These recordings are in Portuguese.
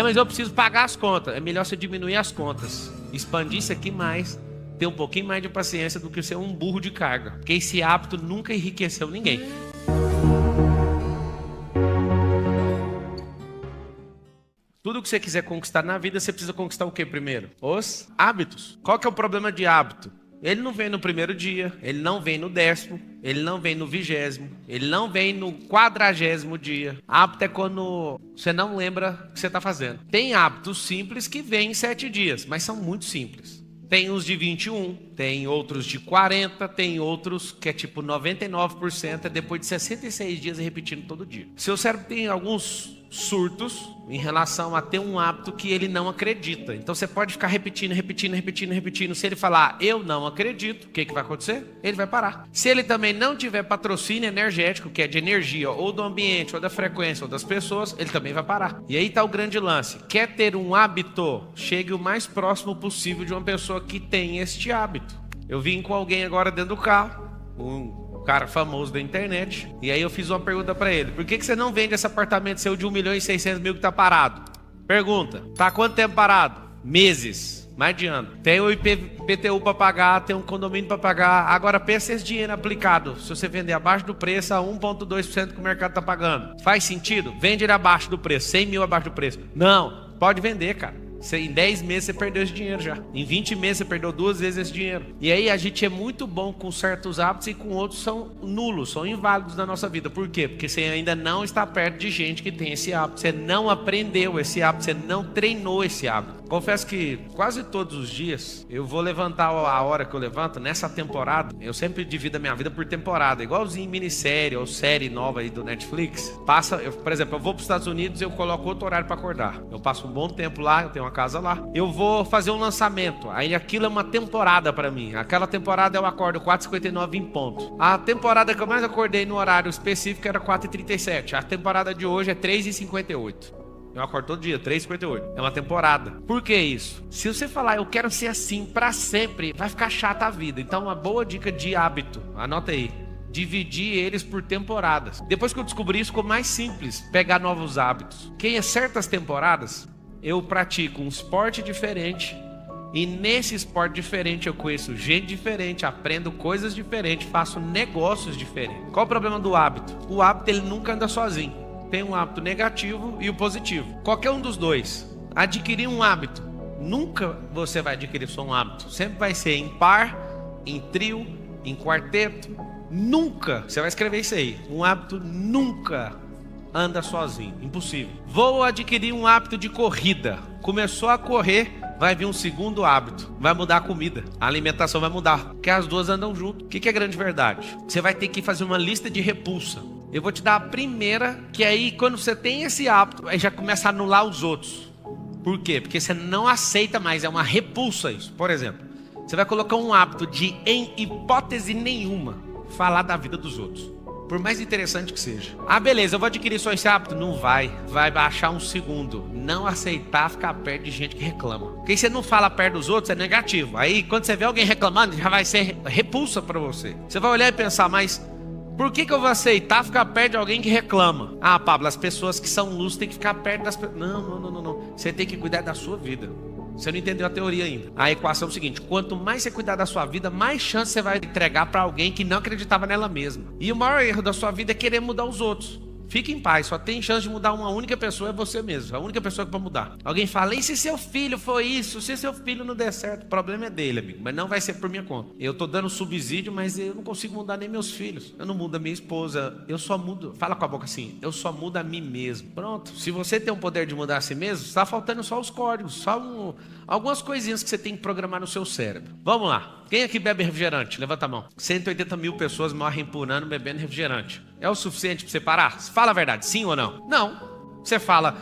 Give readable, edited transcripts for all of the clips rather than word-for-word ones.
Mas eu preciso pagar as contas. É melhor você diminuir as contas, expandir isso aqui mais, ter um pouquinho mais de paciência do que ser um burro de carga. Porque esse hábito nunca enriqueceu ninguém. Tudo que você quiser conquistar na vida, você precisa conquistar o que primeiro? Os hábitos. Qual que é o problema de hábito? Ele não vem no primeiro dia, ele não vem no 10º, ele não vem no 20º, ele não vem no 40º dia. Hábito é quando você não lembra o que você está fazendo. Tem hábitos simples que vêm em 7 dias, mas são muito simples. Tem uns de 21, tem outros de 40, tem outros que é tipo 99%, é depois de 66 dias repetindo todo dia. Seu cérebro tem alguns surtos em relação a ter um hábito que ele não acredita. Então você pode ficar repetindo. Se ele falar, eu não acredito, o que vai acontecer? Ele vai parar. Se ele também não tiver patrocínio energético, que é de energia, ou do ambiente, ou da frequência, ou das pessoas, ele também vai parar. E aí está o grande lance. Quer ter um hábito? Chegue o mais próximo possível de uma pessoa que tem este hábito. Eu vim com alguém agora dentro do carro, um cara famoso da internet, e aí eu fiz uma pergunta pra ele: por que você não vende esse apartamento seu de 1.600.000 que tá parado? Pergunta: tá há quanto tempo parado? Meses, mais de ano. Tem o IPTU pra pagar, tem um condomínio pra pagar. Agora pensa esse dinheiro aplicado, se você vender abaixo do preço, a 1,2% que o mercado tá pagando. Faz sentido? Vende ele abaixo do preço, 100 mil abaixo do preço. Não, pode vender, cara. Em 10 meses você perdeu esse dinheiro já. Em 20 meses você perdeu 2 vezes esse dinheiro. E aí a gente é muito bom com certos hábitos e com outros são nulos, são inválidos na nossa vida. Por quê? Porque você ainda não está perto de gente que tem esse hábito. Você não aprendeu esse hábito, você não treinou esse hábito. Confesso que quase todos os dias eu vou levantar a hora que eu levanto. Nessa temporada, eu sempre divido a minha vida por temporada, igualzinho minissérie ou série nova aí do Netflix. Por exemplo, eu vou para os Estados Unidos, eu coloco outro horário para acordar. Eu passo um bom tempo lá, eu tenho uma casa lá. Eu vou fazer um lançamento, aí aquilo é uma temporada para mim. Aquela temporada eu acordo 4h59 em ponto. A temporada que eu mais acordei no horário específico era 4h37. A temporada de hoje é 3h58. Eu acordo todo dia, 3h58. É uma temporada. Por que isso? Se você falar, eu quero ser assim pra sempre, vai ficar chata a vida. Então uma boa dica de hábito, anota aí: dividir eles por temporadas. Depois que eu descobri isso, ficou mais simples pegar novos hábitos. Que em certas temporadas eu pratico um esporte diferente, e nesse esporte diferente eu conheço gente diferente, aprendo coisas diferentes, faço negócios diferentes. Qual o problema do hábito? O hábito ele nunca anda sozinho. Tem um hábito negativo e o positivo. Qualquer um dos dois. Adquirir um hábito, nunca você vai adquirir só um hábito. Sempre vai ser em par, em trio, em quarteto. Nunca, você vai escrever isso aí, um hábito nunca anda sozinho, impossível. Vou adquirir um hábito de corrida. Começou a correr, vai vir um segundo hábito, vai mudar a comida, a alimentação vai mudar, porque as duas andam junto. O que é grande verdade? Você vai ter que fazer uma lista de repulsa. Eu vou te dar a primeira, que aí quando você tem esse hábito, aí já começa a anular os outros. Por quê? Porque você não aceita mais, é uma repulsa isso. Por exemplo, você vai colocar um hábito de, em hipótese nenhuma, falar da vida dos outros. Por mais interessante que seja. Ah, beleza, eu vou adquirir só esse hábito? Não vai. Vai baixar um segundo. Não aceitar ficar perto de gente que reclama. Porque você não fala perto dos outros, é negativo. Aí, quando você vê alguém reclamando, já vai ser repulsa pra você. Você vai olhar e pensar, mas por que eu vou aceitar ficar perto de alguém que reclama? Ah, Pablo, as pessoas que são luz têm que ficar perto das pessoas. Não. Você tem que cuidar da sua vida. Você não entendeu a teoria ainda. A equação é o seguinte: quanto mais você cuidar da sua vida, mais chance você vai entregar para alguém que não acreditava nela mesma. E o maior erro da sua vida é querer mudar os outros. Fique em paz, só tem chance de mudar uma única pessoa, é você mesmo. A única pessoa que pode mudar. Alguém fala, e se seu filho for isso? Se seu filho não der certo? O problema é dele, amigo, mas não vai ser por minha conta. Eu tô dando subsídio, mas eu não consigo mudar nem meus filhos. Eu não mudo a minha esposa, eu só mudo. Fala com a boca assim: eu só mudo a mim mesmo. Pronto. Se você tem o poder de mudar a si mesmo, está faltando só os códigos, só algumas coisinhas que você tem que programar no seu cérebro. Vamos lá. Quem aqui bebe refrigerante? Levanta a mão. 180 mil pessoas morrem por ano bebendo refrigerante. É o suficiente para você parar? Fala a verdade, sim ou não? Não. Você fala,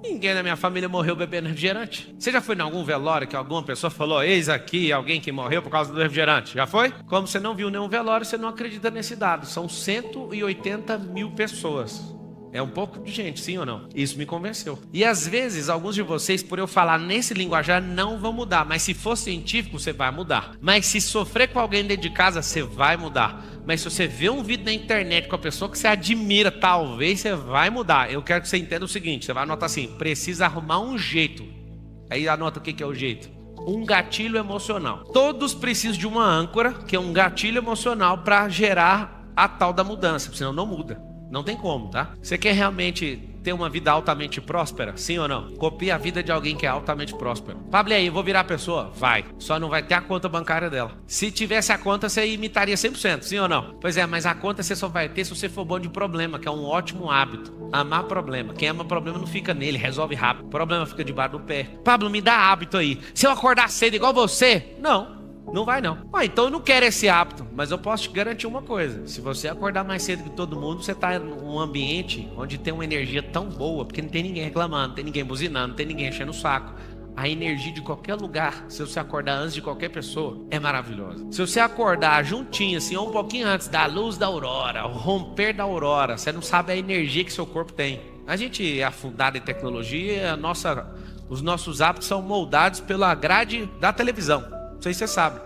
ninguém na minha família morreu bebendo refrigerante. Você já foi em algum velório que alguma pessoa falou, eis aqui alguém que morreu por causa do refrigerante? Já foi? Como você não viu nenhum velório, você não acredita nesse dado. São 180 mil pessoas É um pouco de gente, sim ou não? Isso me convenceu. E às vezes, alguns de vocês, por eu falar nesse linguajar, não vão mudar. Mas se for científico, você vai mudar. Mas se sofrer com alguém dentro de casa, você vai mudar. Mas se você vê um vídeo na internet com a pessoa que você admira, talvez você vai mudar. Eu quero que você entenda o seguinte, você vai anotar assim, precisa arrumar um jeito. Aí anota o que é o jeito. Um gatilho emocional. Todos precisam de uma âncora, que é um gatilho emocional para gerar a tal da mudança, senão não muda. Não tem como, tá? Você quer realmente ter uma vida altamente próspera? Sim ou não? Copie a vida de alguém que é altamente próspero. Pablo, aí, eu vou virar a pessoa? Vai. Só não vai ter a conta bancária dela. Se tivesse a conta, você imitaria 100%, sim ou não? Pois é, mas a conta você só vai ter se você for bom de problema, que é um ótimo hábito. Amar problema. Quem ama problema não fica nele, resolve rápido. O problema fica debaixo do pé. Pablo, me dá hábito aí. Se eu acordar cedo igual você? Não. Não vai não. Então eu não quero esse hábito, mas eu posso te garantir uma coisa. Se você acordar mais cedo que todo mundo, você está em um ambiente onde tem uma energia tão boa, porque não tem ninguém reclamando, não tem ninguém buzinando, não tem ninguém enchendo o saco. A energia de qualquer lugar, se você acordar antes de qualquer pessoa, é maravilhosa. Se você acordar juntinho, assim, ou um pouquinho antes da luz da aurora, o romper da aurora, você não sabe a energia que seu corpo tem. A gente é afundado em tecnologia, os nossos hábitos são moldados pela grade da televisão. Não sei se você sabe.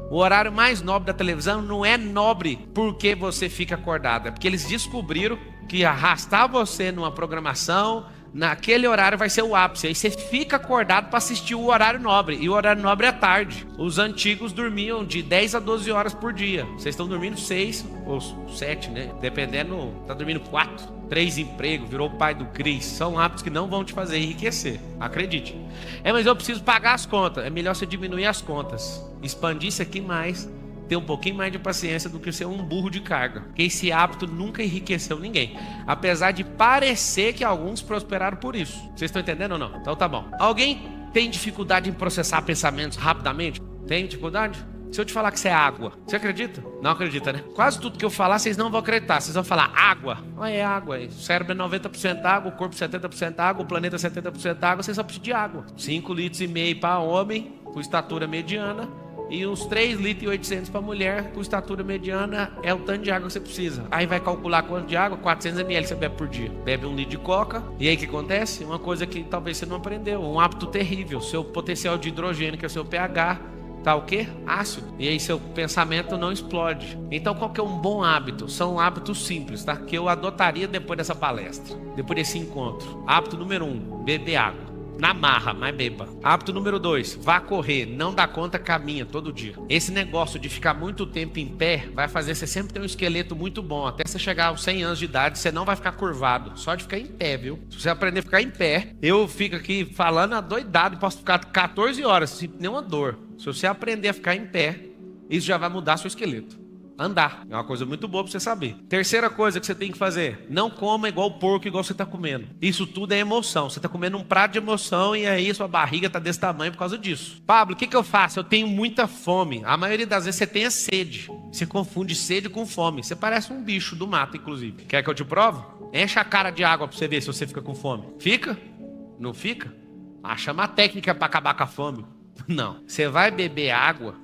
O horário mais nobre da televisão não é nobre porque você fica acordado. É porque eles descobriram que arrastar você numa programação, naquele horário vai ser o ápice. Aí você fica acordado para assistir o horário nobre. E o horário nobre é tarde. Os antigos dormiam de 10 a 12 horas por dia. Vocês estão dormindo 6 ou 7, né? Dependendo, tá dormindo 4. 3 empregos, virou o pai do Cris. São hábitos que não vão te fazer enriquecer. Acredite. Mas eu preciso pagar as contas. É melhor você diminuir as contas. Expandir isso aqui mais. Ter um pouquinho mais de paciência do que ser um burro de carga. Porque esse hábito nunca enriqueceu ninguém. Apesar de parecer que alguns prosperaram por isso. Vocês estão entendendo ou não? Então tá bom. Alguém tem dificuldade em processar pensamentos rapidamente? Tem dificuldade? Se eu te falar que isso é água, você acredita? Não acredita, né? Quase tudo que eu falar, vocês não vão acreditar. Vocês vão falar água. É água. O cérebro é 90% água, o corpo 70% água, o planeta 70% água. Vocês só precisam de água. 5,5 litros para homem, com estatura mediana. E uns 3,8 litros para mulher, com estatura mediana, é o tanto de água que você precisa. Aí vai calcular quanto de água? 400 ml você bebe por dia. Bebe 1 litro de coca. E aí o que acontece? Uma coisa que talvez você não aprendeu. Um hábito terrível. Seu potencial de hidrogênio, que é o seu pH, tá o quê? Ácido. E aí seu pensamento não explode. Então qual que é um bom hábito? São hábitos simples, tá? Que eu adotaria depois dessa palestra. Depois desse encontro. Hábito número 1, beber água. Na marra, mas beba. Hábito número 2, vá correr. Não dá conta, caminha todo dia. Esse negócio de ficar muito tempo em pé vai fazer você sempre ter um esqueleto muito bom. Até você chegar aos 100 anos de idade, você não vai ficar curvado. Só de ficar em pé, viu? Se você aprender a ficar em pé, eu fico aqui falando adoidado, posso ficar 14 horas sem nenhuma dor. Se você aprender a ficar em pé, isso já vai mudar seu esqueleto. Andar, é uma coisa muito boa pra você saber. Terceira coisa que você tem que fazer: não coma igual porco, igual você tá comendo. Isso tudo é emoção. Você tá comendo um prato de emoção e aí sua barriga tá desse tamanho por causa disso. Pablo, o que eu faço? Eu tenho muita fome. A maioria das vezes você tem a sede. Você confunde sede com fome. Você parece um bicho do mato, inclusive. Quer que eu te provo? Enche a cara de água pra você ver se você fica com fome. Fica? Não fica? Chama a técnica pra acabar com a fome. Não. Você vai beber água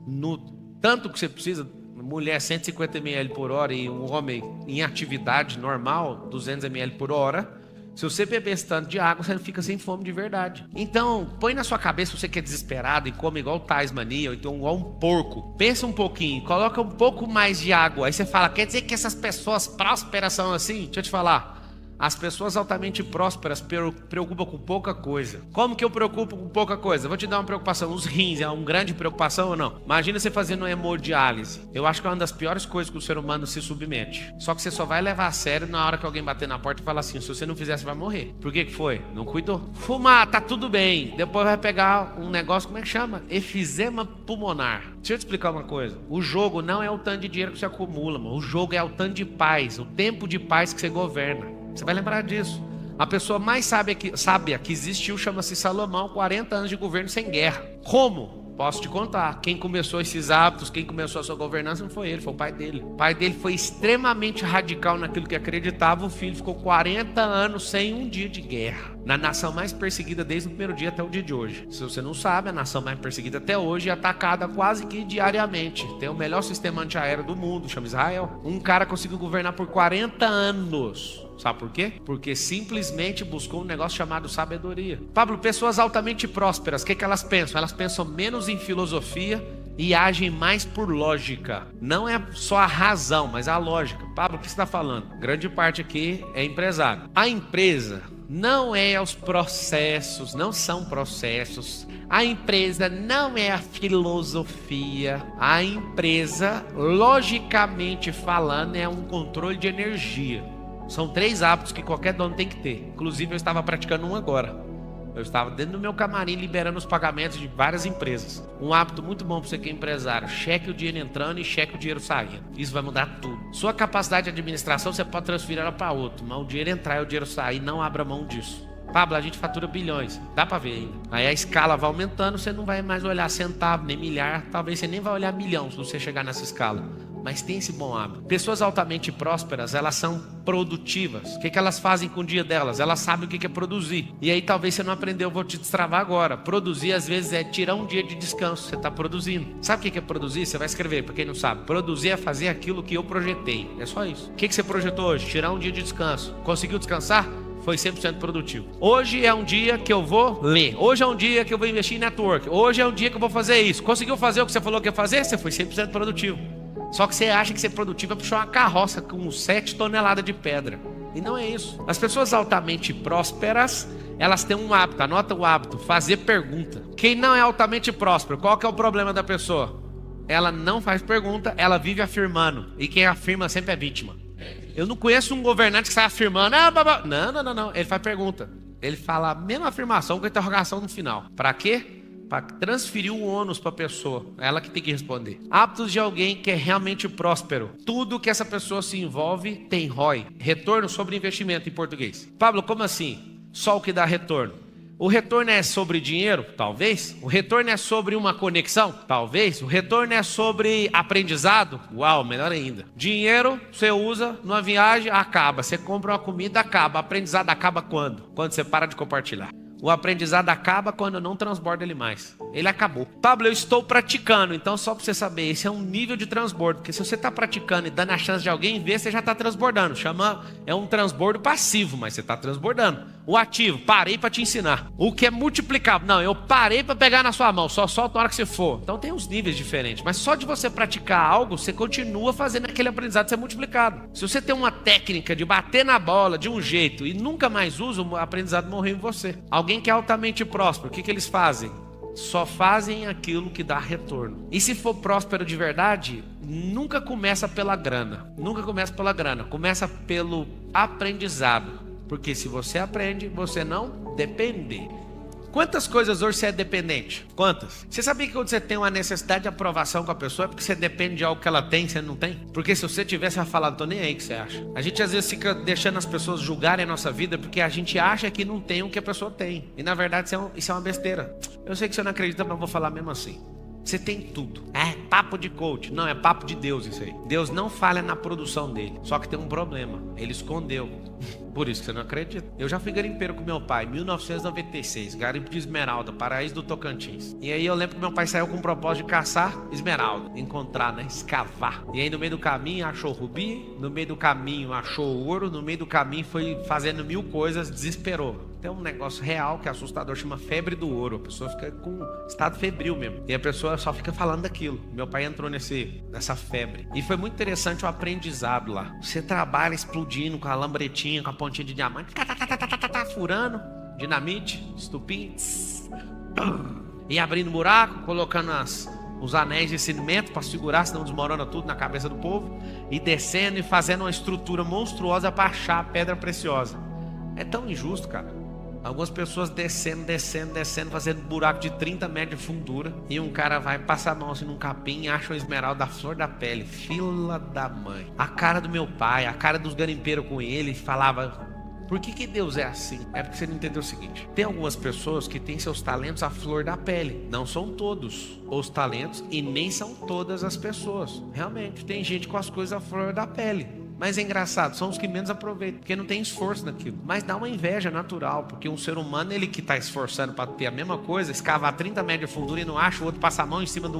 no tanto que você precisa. Mulher 150 ml por hora e um homem em atividade normal 200 ml por hora. Se você beber esse tanto de água, você não fica sem fome de verdade. Então, põe na sua cabeça, você que é desesperado e come igual Tasmania, ou então igual um porco. Pensa um pouquinho, coloca um pouco mais de água. Aí você fala, quer dizer que essas pessoas prósperas são assim? Deixa eu te falar. As pessoas altamente prósperas preocupam com pouca coisa. Como que eu preocupo com pouca coisa? Vou te dar uma preocupação. Os rins é uma grande preocupação ou não? Imagina você fazendo uma hemodiálise. Eu acho que é uma das piores coisas que o ser humano se submete. Só que você só vai levar a sério na hora que alguém bater na porta e falar assim: se você não fizer, você vai morrer. Por que foi? Não cuidou. Fumar, tá tudo bem. Depois vai pegar um negócio, como é que chama? Efizema pulmonar. Deixa eu te explicar uma coisa. O jogo não é o tanto de dinheiro que você acumula, mano. O jogo é o tanto de paz, o tempo de paz que você governa. Você vai lembrar disso. A pessoa mais sábia que existiu chama-se Salomão, 40 anos de governo sem guerra. Como? Posso te contar. Quem começou esses hábitos, quem começou a sua governança não foi ele, foi o pai dele. O pai dele foi extremamente radical naquilo que acreditava. O filho ficou 40 anos sem um dia de guerra. Na nação mais perseguida desde o primeiro dia até o dia de hoje. Se você não sabe, a nação mais perseguida até hoje é atacada quase que diariamente. Tem o melhor sistema antiaéreo do mundo, chama Israel. Um cara conseguiu governar por 40 anos. Sabe por quê? Porque simplesmente buscou um negócio chamado sabedoria. Pablo, pessoas altamente prósperas, o que elas pensam? Elas pensam menos em filosofia e agem mais por lógica. Não é só a razão, mas a lógica. Pablo, o que você está falando? Grande parte aqui é empresário. A empresa não é os processos, não são processos. A empresa não é a filosofia. A empresa, logicamente falando, é um controle de energia. São 3 hábitos que qualquer dono tem que ter. Inclusive, eu estava praticando um agora. Eu estava dentro do meu camarim liberando os pagamentos de várias empresas. Um hábito muito bom para você que é empresário: cheque o dinheiro entrando e cheque o dinheiro saindo. Isso vai mudar tudo. Sua capacidade de administração você pode transferir ela para outro, mas o dinheiro entrar e o dinheiro sair, não abra mão disso. Pablo, a gente fatura bilhões, dá para ver ainda. Aí a escala vai aumentando, você não vai mais olhar centavo, nem milhar, talvez você nem vai olhar milhão se você chegar nessa escala. Mas tem esse bom hábito. Pessoas altamente prósperas, elas são produtivas. O que elas fazem com o dia delas? Elas sabem o que é produzir. E aí talvez você não aprendeu, eu vou te destravar agora. Produzir às vezes é tirar um dia de descanso, você está produzindo. Sabe o que é produzir? Você vai escrever, para quem não sabe. Produzir é fazer aquilo que eu projetei, é só isso. O que você projetou hoje? Tirar um dia de descanso. Conseguiu descansar? Foi 100% produtivo. Hoje é um dia que eu vou ler. Hoje é um dia que eu vou investir em network. Hoje é um dia que eu vou fazer isso. Conseguiu fazer o que você falou que ia fazer? Você foi 100% produtivo. Só que você acha que ser produtivo é puxar uma carroça com 7 toneladas de pedra. E não é isso. As pessoas altamente prósperas, elas têm um hábito. Anota o hábito: fazer pergunta. Quem não é altamente próspero, qual que é o problema da pessoa? Ela não faz pergunta, ela vive afirmando. E quem afirma sempre é vítima. Eu não conheço um governante que sai afirmando. Não. Ele faz pergunta. Ele fala a mesma afirmação com interrogação no final. Para quê? Para transferir o ônus para a pessoa. É ela que tem que responder. Hábitos de alguém que é realmente próspero. Tudo que essa pessoa se envolve tem ROI. Retorno sobre investimento em português. Pablo, como assim? Só o que dá retorno. O retorno é sobre dinheiro? Talvez. O retorno é sobre uma conexão? Talvez. O retorno é sobre aprendizado? Uau, melhor ainda. Dinheiro você usa numa viagem, acaba. Você compra uma comida, acaba. Aprendizado acaba quando? Quando você para de compartilhar. O aprendizado acaba quando não transborda ele mais. Ele acabou. Pablo, eu estou praticando. Então, só para você saber, esse é um nível de transbordo. Porque se você está praticando e dando a chance de alguém ver, você já está transbordando. É um transbordo passivo, mas você está transbordando. O ativo, parei para te ensinar. O que é multiplicável? Não, eu parei para pegar na sua mão. Só solta na hora que você for. Então tem uns níveis diferentes. Mas só de você praticar algo, você continua fazendo aquele aprendizado ser multiplicado. Se você tem uma técnica de bater na bola de um jeito e nunca mais usa, o aprendizado morreu em você. Alguém que é altamente próspero, o que eles fazem? Só fazem aquilo que dá retorno. E se for próspero de verdade, nunca começa pela grana. Nunca começa pela grana. Começa pelo aprendizado. Porque se você aprende, você não depende. Quantas coisas hoje você é dependente? Quantas? Você sabia que quando você tem uma necessidade de aprovação com a pessoa é porque você depende de algo que ela tem e você não tem? Porque se você tivesse, você ia falar, tô nem aí, o que você acha? A gente às vezes fica deixando as pessoas julgarem a nossa vida porque a gente acha que não tem o que a pessoa tem. E na verdade isso é uma besteira. Eu sei que você não acredita, mas eu vou falar mesmo assim. Você tem tudo. É papo de coach. Não, é papo de Deus isso aí. Deus não falha na produção dele. Só que tem um problema. Ele escondeu. Por isso que você não acredita. Eu já fui garimpeiro com meu pai, 1996. Garimpo de esmeralda, paraíso do Tocantins. E aí eu lembro que meu pai saiu com o propósito de caçar esmeralda. Encontrar, né? Escavar. E aí no meio do caminho achou rubi. No meio do caminho achou ouro. No meio do caminho foi fazendo 1000 coisas. Desesperou. Tem um negócio real que é assustador, chama febre do ouro. A pessoa fica com estado febril mesmo. E a pessoa só fica falando daquilo. Meu pai entrou nessa febre. E foi muito interessante o aprendizado lá. Você trabalha explodindo com a lambretinha, com a pontinha de diamante, furando, dinamite, estupim, e abrindo buraco, colocando os anéis de cimento para segurar, senão desmorona tudo na cabeça do povo, e descendo e fazendo uma estrutura monstruosa para achar a pedra preciosa. É tão injusto, cara. Algumas pessoas descendo, fazendo buraco de 30 metros de fundura. E um cara vai passar a mão assim num capim e acha uma esmeralda da flor da pele. Fila da mãe. A cara do meu pai, a cara dos garimpeiros com ele, falava: por que Deus é assim? É porque você não entendeu o seguinte: tem algumas pessoas que têm seus talentos à flor da pele. Não são todos os talentos e nem são todas as pessoas. Realmente, tem gente com as coisas à flor da pele. Mas é engraçado, são os que menos aproveitam, porque não tem esforço naquilo. Mas dá uma inveja natural, porque um ser humano, ele que está esforçando para ter a mesma coisa, escavar 30 metros de fundura e não acha, o outro passa a mão em cima de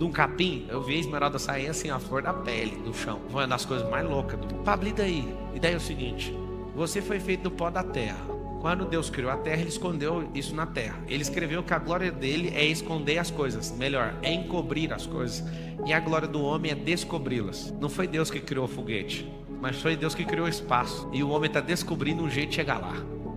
um capim. Eu vi a esmeralda sair assim, a flor da pele do chão. Foi uma das coisas mais loucas. Pablo, e daí? E daí é o seguinte: Você foi feito do pó da terra. Quando Deus criou a terra, Ele escondeu isso na terra. Ele escreveu que a glória dele é esconder as coisas. Melhor, é encobrir as coisas. E a glória do homem é descobri-las. Não foi Deus que criou o foguete, mas foi Deus que criou o espaço. E o homem está descobrindo um jeito de chegar lá.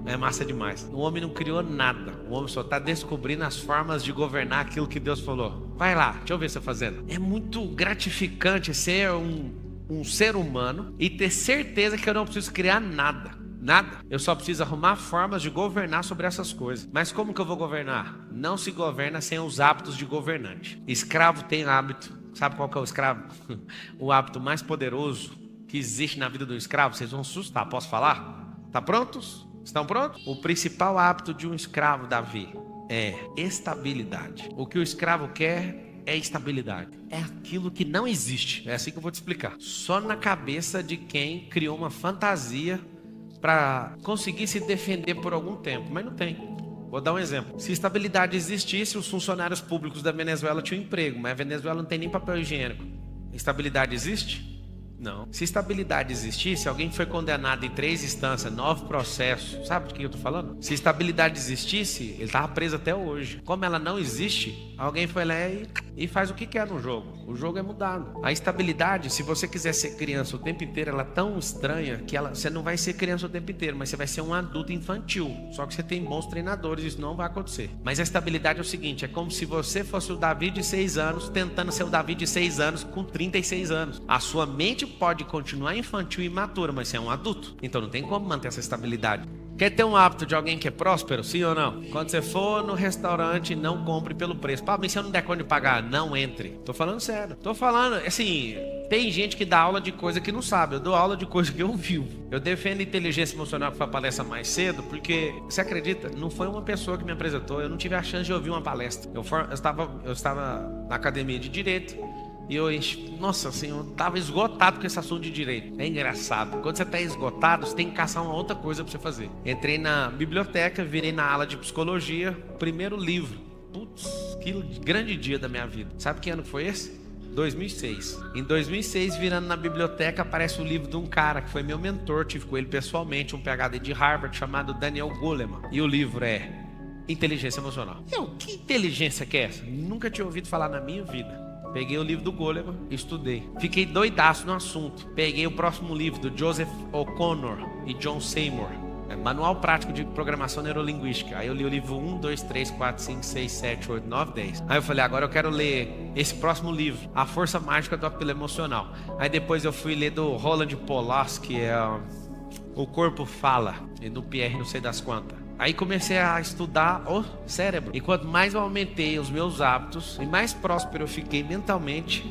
É massa demais. O homem não criou nada. O homem só está descobrindo as formas de governar aquilo que Deus falou. Vai lá, deixa eu ver você fazendo. É muito gratificante ser um ser humano e ter certeza que eu não preciso criar nada. Nada. Eu só preciso arrumar formas de governar sobre essas coisas. Mas como que eu vou governar? Não se governa sem os hábitos de governante. Escravo tem hábito. Sabe qual que é o escravo? O hábito mais poderoso que existe na vida do escravo. Vocês vão assustar. Posso falar? Tá prontos? Estão prontos? O principal hábito de um escravo, Davi, é estabilidade. O que o escravo quer é estabilidade. É aquilo que não existe. É assim que eu vou te explicar. Só na cabeça de quem criou uma fantasia para conseguir se defender por algum tempo. Mas não tem. Vou dar um exemplo. Se estabilidade existisse, os funcionários públicos da Venezuela tinham emprego. Mas a Venezuela não tem nem papel higiênico. Estabilidade existe? Não. Se estabilidade existisse, alguém foi condenado em 3 instâncias, 9 processos. Sabe de que eu estou falando? Se estabilidade existisse, ele estava preso até hoje. Como ela não existe, alguém foi lá e faz o que quer no jogo. O jogo é mudado. A estabilidade, se você quiser ser criança o tempo inteiro, ela é tão estranha que você não vai ser criança o tempo inteiro, mas você vai ser um adulto infantil. Só que você tem bons treinadores, isso não vai acontecer. Mas a estabilidade é o seguinte, é como se você fosse o Davi de 6 anos, tentando ser o Davi de 6 anos com 36 anos. A sua mente pode continuar infantil e imatura, mas você é um adulto. Então não tem como manter essa estabilidade. Quer ter um hábito de alguém que é próspero? Sim ou não? Quando você for no restaurante, não compre pelo preço. Pá, mas se eu não der conta de pagar, não entre. Tô falando sério. Tô falando, assim, tem gente que dá aula de coisa que não sabe. Eu dou aula de coisa que eu vivo. Eu defendo inteligência emocional, que foi a palestra mais cedo, porque, você acredita? Não foi uma pessoa que me apresentou. Eu não tive a chance de ouvir uma palestra. Eu estava na academia de Direito. E eu, nossa, assim, eu tava esgotado com esse assunto de direito. É engraçado. Quando você tá esgotado, você tem que caçar uma outra coisa pra você fazer. Entrei na biblioteca, virei na ala de psicologia, primeiro livro. Putz, que grande dia da minha vida. Sabe que ano foi esse? 2006. Em 2006, virando na biblioteca, aparece o livro de um cara que foi meu mentor, tive com ele pessoalmente, um PhD de Harvard chamado Daniel Goleman. E o livro é Inteligência Emocional. Que inteligência que é essa? Nunca tinha ouvido falar na minha vida. Peguei o livro do Goleman, estudei. Fiquei doidaço no assunto. Peguei o próximo livro do Joseph O'Connor e John Seymour. Manual Prático de Programação Neurolinguística. Aí eu li o livro 1, 2, 3, 4, 5, 6, 7, 8, 9, 10. Aí eu falei, agora eu quero ler esse próximo livro, A Força Mágica do Apelo Emocional. Aí depois eu fui ler do Roland Pollack, que é O Corpo Fala, e do Pierre não sei das quantas. Aí comecei a estudar o cérebro. E quanto mais eu aumentei os meus hábitos e mais próspero eu fiquei mentalmente,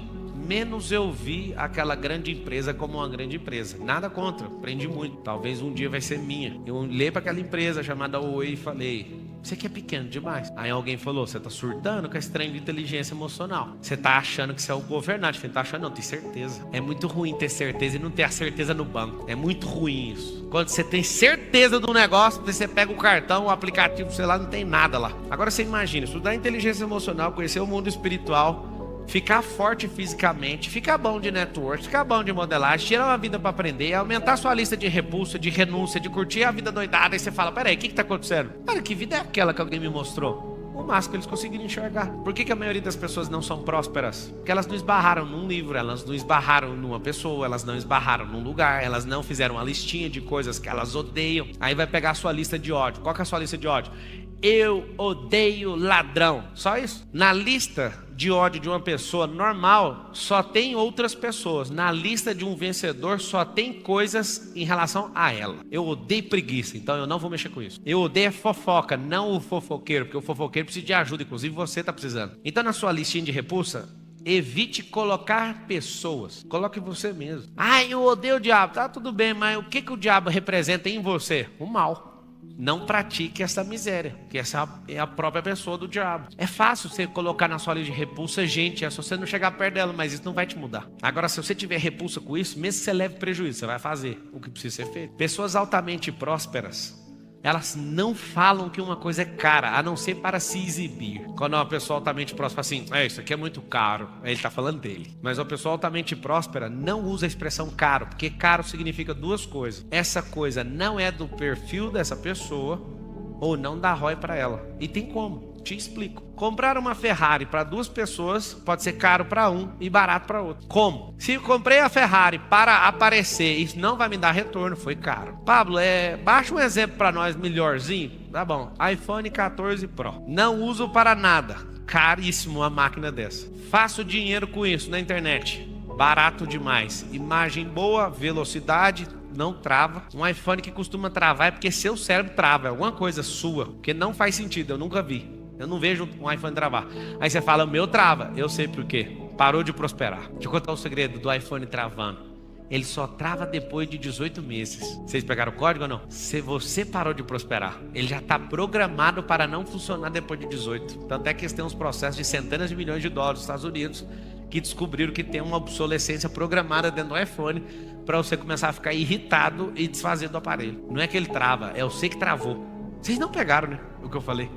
menos eu vi aquela grande empresa como uma grande empresa. Nada contra, aprendi muito. Talvez um dia vai ser minha. Eu olhei para aquela empresa chamada Oi e falei, você aqui é pequeno demais. Aí alguém falou, você tá surtando com esse trem de inteligência emocional. Você tá achando que você é o governante. Você não tá achando, não, tem certeza. É muito ruim ter certeza e não ter a certeza no banco. É muito ruim isso. Quando você tem certeza do negócio, você pega o cartão, o aplicativo, sei lá, não tem nada lá. Agora você imagina, estudar inteligência emocional, conhecer o mundo espiritual, ficar forte fisicamente, ficar bom de network, ficar bom de modelagem, tirar uma vida para aprender, aumentar sua lista de repulsa, de renúncia, de curtir a vida doidada. Aí você fala, peraí, o que tá acontecendo? Cara, que vida é aquela que alguém me mostrou? O máximo que eles conseguiram enxergar. Por que a maioria das pessoas não são prósperas? Porque elas não esbarraram num livro, elas não esbarraram numa pessoa, elas não esbarraram num lugar, elas não fizeram uma listinha de coisas que elas odeiam. Aí vai pegar a sua lista de ódio. Qual que é a sua lista de ódio? Eu odeio ladrão. Só isso. Na lista de ódio de uma pessoa normal, só tem outras pessoas. Na lista de um vencedor, só tem coisas em relação a ela. Eu odeio preguiça, então eu não vou mexer com isso. Eu odeio a fofoca, não o fofoqueiro, porque o fofoqueiro precisa de ajuda, inclusive você está precisando. Então na sua listinha de repulsa, evite colocar pessoas. Coloque você mesmo. Eu odeio o diabo. Tá tudo bem, mas o que o diabo representa em você? O mal. Não pratique essa miséria, que essa é a própria pessoa do diabo. É fácil você colocar na sua lista de repulsa gente, é só você não chegar perto dela, mas isso não vai te mudar. Agora, se você tiver repulsa com isso, mesmo que você leve prejuízo, você vai fazer o que precisa ser feito. Pessoas altamente prósperas, elas não falam que uma coisa é cara, a não ser para se exibir. Quando uma pessoa altamente próspera assim, isso aqui é muito caro, ele está falando dele. Mas uma pessoa altamente próspera não usa a expressão caro, porque caro significa duas coisas. Essa coisa não é do perfil dessa pessoa, ou não dá ROI para ela. E tem como. Te explico. Comprar uma Ferrari para duas pessoas pode ser caro para um e barato para outro. Como? Se eu comprei a Ferrari para aparecer, isso não vai me dar retorno, foi caro. Pablo, baixa um exemplo para nós melhorzinho. Tá bom. iPhone 14 Pro. Não uso para nada. Caríssimo uma máquina dessa. Faço dinheiro com isso na internet. Barato demais. Imagem boa, velocidade, não trava. Um iPhone que costuma travar é porque seu cérebro trava. É alguma coisa sua. Porque não faz sentido, eu nunca vi. Eu não vejo um iPhone travar. Aí você fala, o meu trava. Eu sei por quê. Parou de prosperar. Deixa eu contar o segredo do iPhone travando. Ele só trava depois de 18 meses. Vocês pegaram o código ou não? Se você parou de prosperar, ele já está programado para não funcionar depois de 18. Tanto é que eles têm uns processos de centenas de milhões de dólares nos Estados Unidos que descobriram que tem uma obsolescência programada dentro do iPhone para você começar a ficar irritado e desfazer do aparelho. Não é que ele trava, é você que travou. Vocês não pegaram, né? O que eu falei.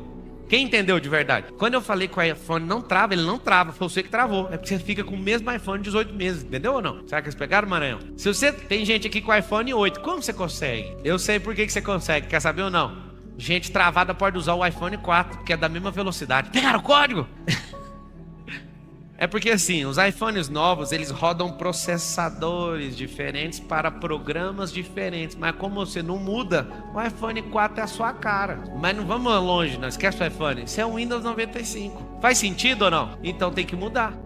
Quem entendeu de verdade? Quando eu falei que o iPhone não trava, ele não trava, foi você que travou. É porque você fica com o mesmo iPhone 18 meses, entendeu ou não? Será que eles pegaram, Maranhão? Se você tem gente aqui com iPhone 8, como você consegue? Eu sei por que você consegue, quer saber ou não? Gente travada pode usar o iPhone 4, que é da mesma velocidade. Pegaram o código? É porque assim, os iPhones novos, eles rodam processadores diferentes para programas diferentes. Mas como você não muda, o iPhone 4 é a sua cara. Mas não vamos longe, não esquece o iPhone. Isso é um Windows 95. Faz sentido ou não? Então tem que mudar.